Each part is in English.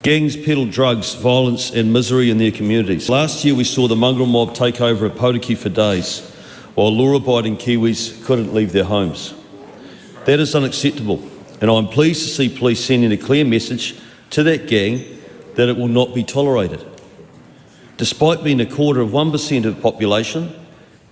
Gangs peddle drugs, violence and misery in their communities. Last year we saw the mongrel mob take over a Potiki for days, while law-abiding Kiwis couldn't leave their homes. That is unacceptable, and I'm pleased to see police sending a clear message to that gang that it will not be tolerated. Despite being 1% of the population,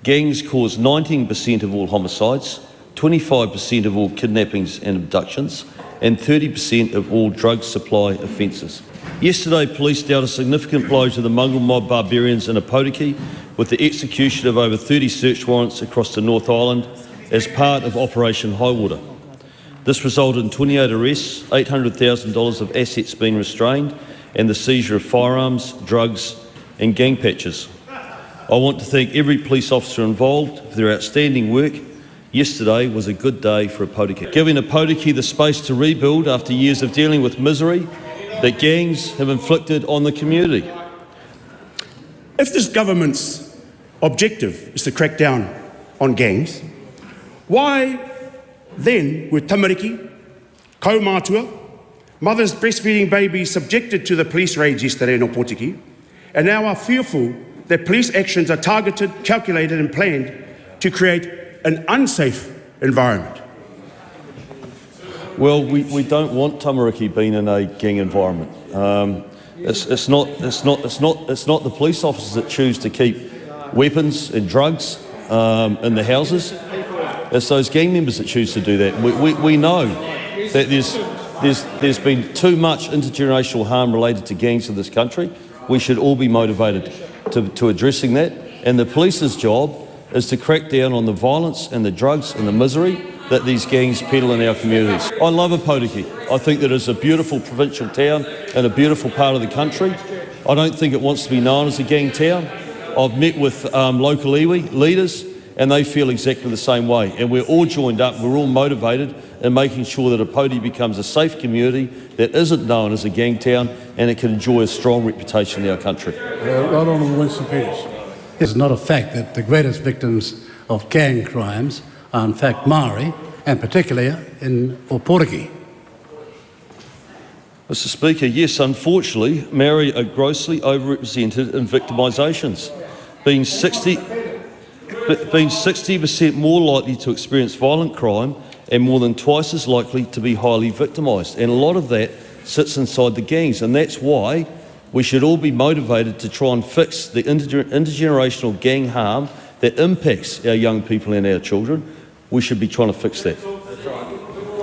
gangs cause 19% of all homicides, 25% of all kidnappings and abductions, and 30% of all drug supply offences. Yesterday, police dealt a significant blow to the mongrel mob barbarians in a Potiki with the execution of over 30 search warrants across the North Island as part of Operation Highwater. This resulted in 28 arrests, $800,000 of assets being restrained, and the seizure of firearms, drugs and gang patches. I want to thank every police officer involved for their outstanding work. Yesterday was a good day for a Potiki. Giving a Potiki the space to rebuild after years of dealing with misery that gangs have inflicted on the community. If this government's objective is to crack down on gangs, why then were tamariki, kaumātua, mothers breastfeeding babies subjected to the police raids yesterday in Opotiki, and now are fearful that police actions are targeted, calculated and planned to create an unsafe environment? Well, we don't want tamariki being in a gang environment. It's not the police officers that choose to keep weapons and drugs in the houses. It's those gang members that choose to do that. We know that there's been too much intergenerational harm related to gangs in this country. We should all be motivated to addressing that, and the police's job is to crack down on the violence and the drugs and the misery that these gangs peddle in our communities. I love a Potiki. I think that it's a beautiful provincial town and a beautiful part of the country. I don't think it wants to be known as a gang town. I've met with local iwi leaders and they feel exactly the same way, and we're all joined up, we're all motivated in making sure that a Potiki becomes a safe community that isn't known as a gang town and it can enjoy a strong reputation in our country. Right Honourable Winston Peters. It's not a fact that the greatest victims of gang crimes are in fact Maori, and particularly in Opotiki. Mr Speaker, yes, unfortunately, Maori are grossly overrepresented in victimisations, being 60% more likely to experience violent crime and more than twice as likely to be highly victimised. And a lot of that sits inside the gangs, and that's why we should all be motivated to try and fix the intergenerational gang harm that impacts our young people and our children. We should be trying to fix that.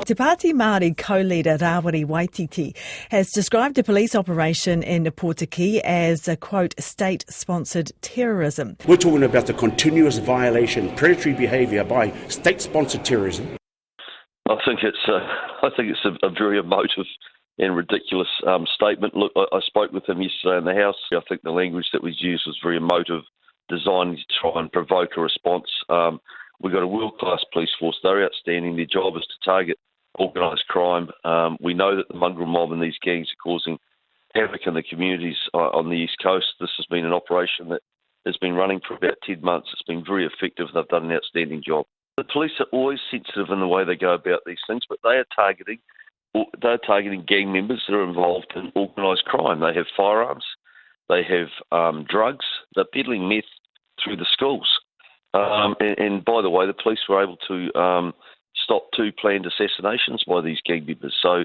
Te Pāti Māori co-leader Rawiri Waititi has described a police operation in Potiki as a, quote, state-sponsored terrorism. We're talking about the continuous violation, predatory behaviour by state-sponsored terrorism. I think it's a very emotive and ridiculous statement. Look, I spoke with him yesterday in the House. I think the language that was used was very emotive, designed to try and provoke a response. We've got a world-class police force. They're outstanding. Their job is to target organised crime. We know that the mongrel mob and these gangs are causing havoc in the communities on the East Coast. This has been an operation that has been running for about 10 months. It's been very effective. They've done an outstanding job. The police are always sensitive in the way they go about these things, but they're targeting gang members that are involved in organised crime. They have firearms, they have drugs, they're peddling meth through the schools. And by the way, the police were able to stop 2 planned assassinations by these gang members. So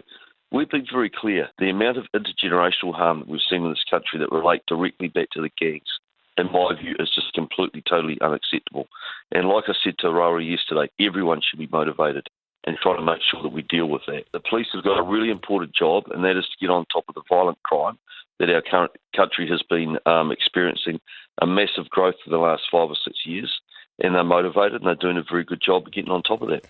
we've been very clear. The amount of intergenerational harm that we've seen in this country that relate directly back to the gangs, in my view, is just completely, totally unacceptable. And like I said to Rawiri yesterday, everyone should be motivated and try to make sure that we deal with that. The police have got a really important job, and that is to get on top of the violent crime that our current country has been experiencing a massive growth for the last 5 or 6 years. And they're motivated and they're doing a very good job of getting on top of that.